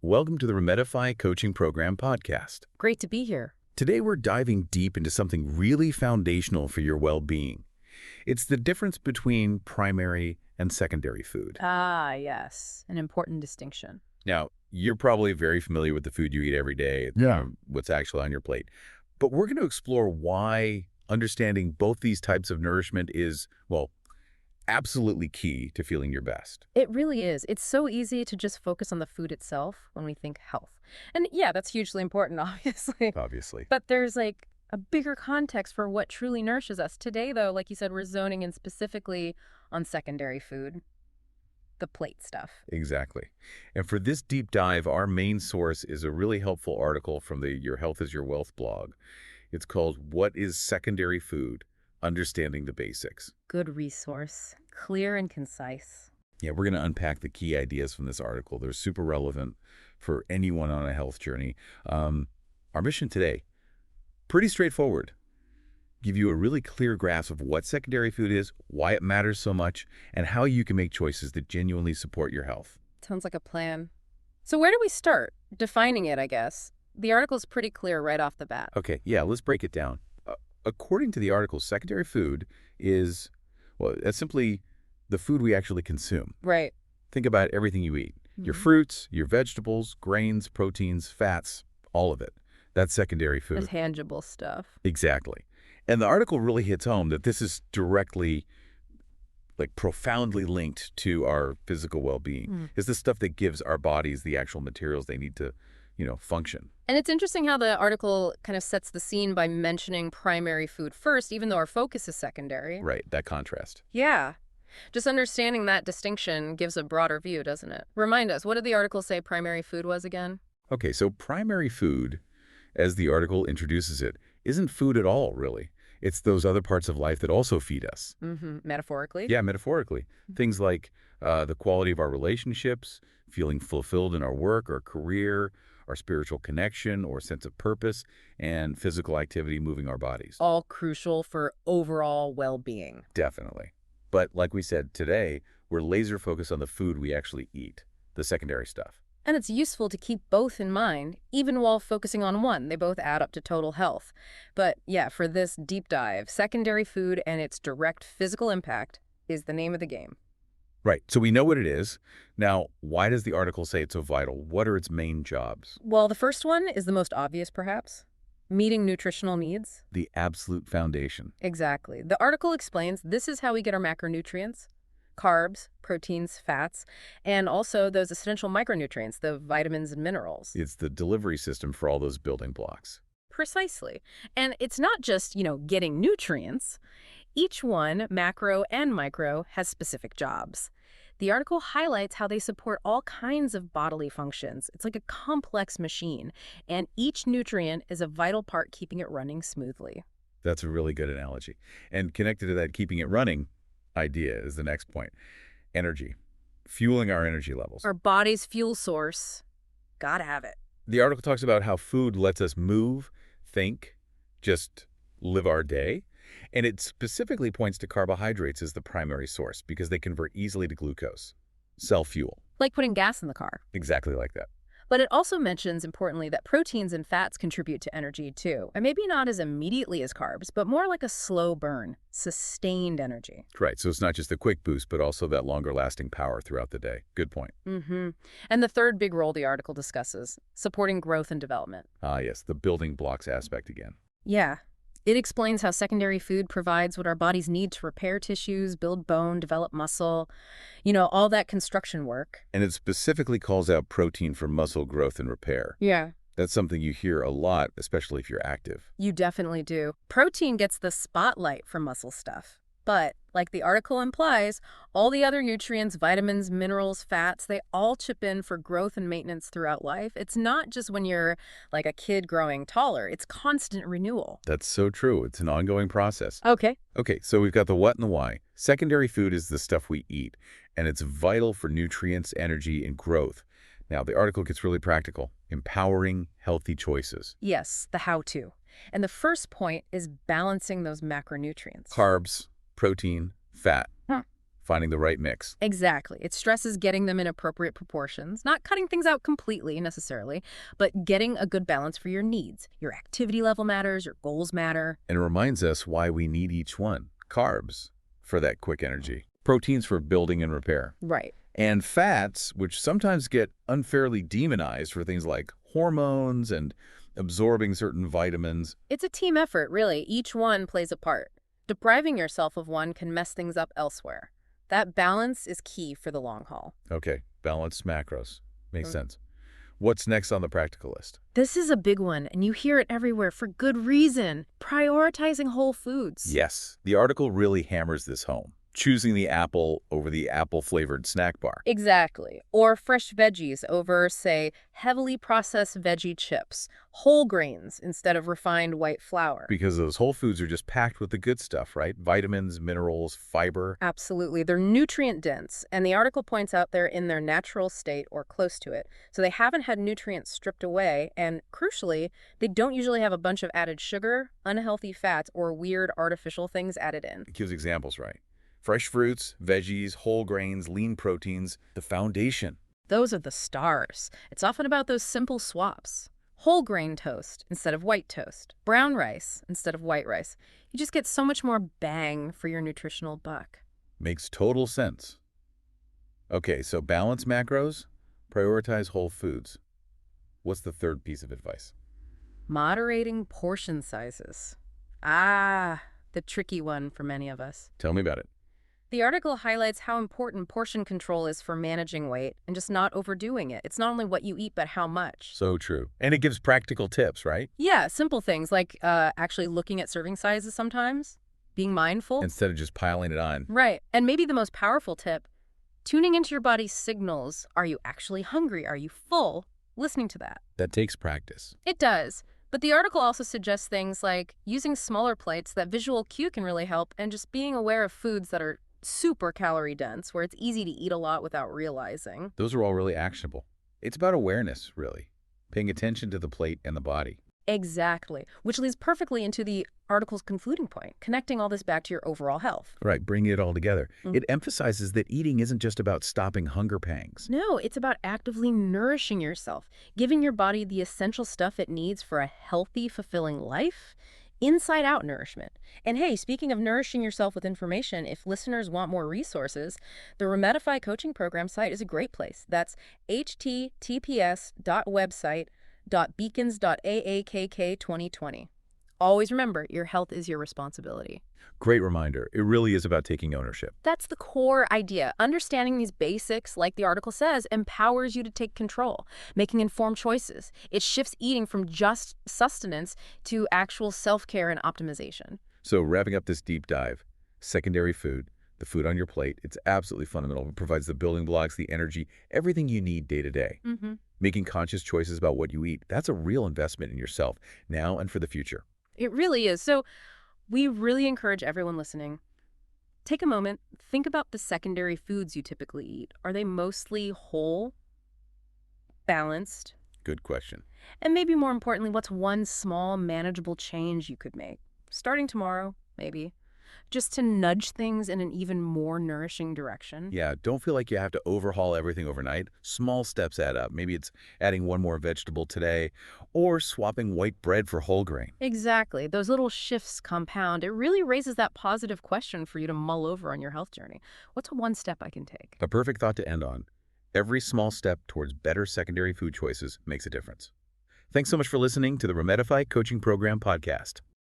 Welcome to the Remedify Coaching Program podcast. Great to be here. Today we're diving deep into something really foundational for your well-being. It's the difference between primary and secondary food. Ah, yes. An important distinction. Now, you're probably very familiar with the food you eat every day, what's actually on your plate. But we're going to explore why understanding both these types of nourishment is, well, absolutely key to feeling your best. It really is. It's so easy to just focus on the food itself when we think health. And yeah, that's hugely important, obviously. But there's like a bigger context for what truly nourishes us. Today, though, like you said, we're zoning in specifically on secondary food, the plate stuff. Exactly. And for this deep dive, our main source is a really helpful article from the Your Health is Your Wealth blog. It's called What is Secondary Food? Understanding the Basics. Good resource. Clear and concise. Yeah, we're going to unpack the key ideas from this article. They're super relevant for anyone on a health journey. Our mission today, pretty straightforward. Give you a really clear grasp of what secondary food is, why it matters so much, and how you can make choices that genuinely support your health. Sounds like a plan. So where do we start? Defining it, I guess. The article's pretty clear right off the bat. Okay, yeah, let's break it down. According to the article, secondary food is, well, that's simply the food we actually consume. Right. Think about everything you eat. Your fruits, your vegetables, grains, proteins, fats, all of it. That's secondary food. The tangible stuff. Exactly. And the article really hits home that this is directly, profoundly linked to our physical well-being. It's the stuff that gives our bodies the actual materials they need to, function. And it's interesting how the article kind of sets the scene by mentioning primary food first, even though our focus is secondary. Right, that contrast. Yeah. Just understanding that distinction gives a broader view, doesn't it? Remind us, what did the article say primary food was again? Okay, so primary food, as the article introduces it, isn't food at all, really. It's those other parts of life that also feed us. Metaphorically? Yeah, metaphorically. Things like the quality of our relationships, feeling fulfilled in our work or career, our spiritual connection or sense of purpose, and physical activity moving our bodies. All crucial for overall well-being. Definitely. But like we said today, we're laser focused on the food we actually eat, the secondary stuff. And it's useful to keep both in mind, even while focusing on one. They both add up to total health. But yeah, for this deep dive, secondary food and its direct physical impact is the name of the game. Right. So we know what it is. Now, why does the article say it's so vital? What are its main jobs? Well, the first one is the most obvious, perhaps. Meeting nutritional needs. The absolute foundation. Exactly. The article explains this is how we get our macronutrients, carbs, proteins, fats, and also those essential micronutrients, the vitamins and minerals. It's the delivery system for all those building blocks. Precisely. And it's not just, getting nutrients. Each one, macro and micro, has specific jobs. The article highlights how they support all kinds of bodily functions. It's like a complex machine, and each nutrient is a vital part keeping it running smoothly. That's a really good analogy. And connected to that keeping it running idea is the next point. Energy. Fueling our energy levels. Our body's fuel source. Gotta have it. The article talks about how food lets us move, think, just live our day. And it specifically points to carbohydrates as the primary source because they convert easily to glucose, cell fuel. Like putting gas in the car. Exactly like that. But it also mentions, importantly, that proteins and fats contribute to energy, too. And maybe not as immediately as carbs, but more like a slow burn, sustained energy. Right. So it's not just a quick boost, but also that longer-lasting power throughout the day. Good point. And the third big role the article discusses, supporting growth and development. Ah, yes, the building blocks aspect again. Yeah. It explains how secondary food provides what our bodies need to repair tissues, build bone, develop muscle, all that construction work. And it specifically calls out protein for muscle growth and repair. Yeah. That's something you hear a lot, especially if you're active. You definitely do. Protein gets the spotlight for muscle stuff. But, like the article implies, all the other nutrients, vitamins, minerals, fats, they all chip in for growth and maintenance throughout life. It's not just when you're like a kid growing taller. It's constant renewal. That's so true. It's an ongoing process. Okay, so we've got the what and the why. Secondary food is the stuff we eat, and it's vital for nutrients, energy, and growth. Now, the article gets really practical, empowering healthy choices. Yes, the how-to. And the first point is balancing those macronutrients. Carbs, protein, fat. Finding the right mix. Exactly. It stresses getting them in appropriate proportions, not cutting things out completely necessarily, but getting a good balance for your needs. Your activity level matters, your goals matter. And it reminds us why we need each one. Carbs for that quick energy. Proteins for building and repair. Right. And fats, which sometimes get unfairly demonized for things like hormones and absorbing certain vitamins. It's a team effort, really. Each one plays a part. Depriving yourself of one can mess things up elsewhere. That balance is key for the long haul. Okay, balanced macros. Makes sense. What's next on the practical list? This is a big one, and you hear it everywhere for good reason. Prioritizing whole foods. Yes, the article really hammers this home. Choosing the apple over the apple-flavored snack bar. Exactly. Or fresh veggies over, say, heavily processed veggie chips. Whole grains instead of refined white flour. Because those whole foods are just packed with the good stuff, right? Vitamins, minerals, fiber. Absolutely. They're nutrient dense, and the article points out they're in their natural state or close to it. So they haven't had nutrients stripped away, and crucially, they don't usually have a bunch of added sugar, unhealthy fats, or weird artificial things added in. It gives examples, right? Fresh fruits, veggies, whole grains, lean proteins, the foundation. Those are the stars. It's often about those simple swaps. Whole grain toast instead of white toast. Brown rice instead of white rice. You just get so much more bang for your nutritional buck. Makes total sense. Okay, so balance macros, prioritize whole foods. What's the third piece of advice? Moderating portion sizes. Ah, the tricky one for many of us. Tell me about it. The article highlights how important portion control is for managing weight and just not overdoing it. It's not only what you eat, but how much. So true. And it gives practical tips, right? Yeah, simple things like actually looking at serving sizes sometimes, being mindful. Instead of just piling it on. Right. And maybe the most powerful tip, tuning into your body's signals. Are you actually hungry? Are you full? Listening to that. That takes practice. It does. But the article also suggests things like using smaller plates. That visual cue can really help, and just being aware of foods that are super calorie dense, where it's easy to eat a lot without realizing. Those are all really actionable. It's about awareness, really. Paying attention to the plate and the body. Exactly. Which leads perfectly into the article's concluding point, connecting all this back to your overall health. Right, bringing it all together. It emphasizes that eating isn't just about stopping hunger pangs. No, it's about actively nourishing yourself, giving your body the essential stuff it needs for a healthy, fulfilling life. Inside-out nourishment. And hey, speaking of nourishing yourself with information, if listeners want more resources, the Remedify coaching program site is a great place. That's https://website.beacons.aakk2020. Always remember, your health is your responsibility. Great reminder. It really is about taking ownership. That's the core idea. Understanding these basics, like the article says, empowers you to take control, making informed choices. It shifts eating from just sustenance to actual self-care and optimization. So wrapping up this deep dive, secondary food, the food on your plate, it's absolutely fundamental. It provides the building blocks, the energy, everything you need day to day. Making conscious choices about what you eat, that's a real investment in yourself, now and for the future. It really is. So we really encourage everyone listening, take a moment, think about the secondary foods you typically eat. Are they mostly whole, balanced? Good question. And maybe more importantly, what's one small, manageable change you could make? Starting tomorrow, maybe. Just to nudge things in an even more nourishing direction. Yeah, don't feel like you have to overhaul everything overnight. Small steps add up. Maybe it's adding one more vegetable today or swapping white bread for whole grain. Exactly. Those little shifts compound. It really raises that positive question for you to mull over on your health journey. What's one step I can take? A perfect thought to end on. Every small step towards better secondary food choices makes a difference. Thanks so much for listening to the Remedify Coaching Program podcast.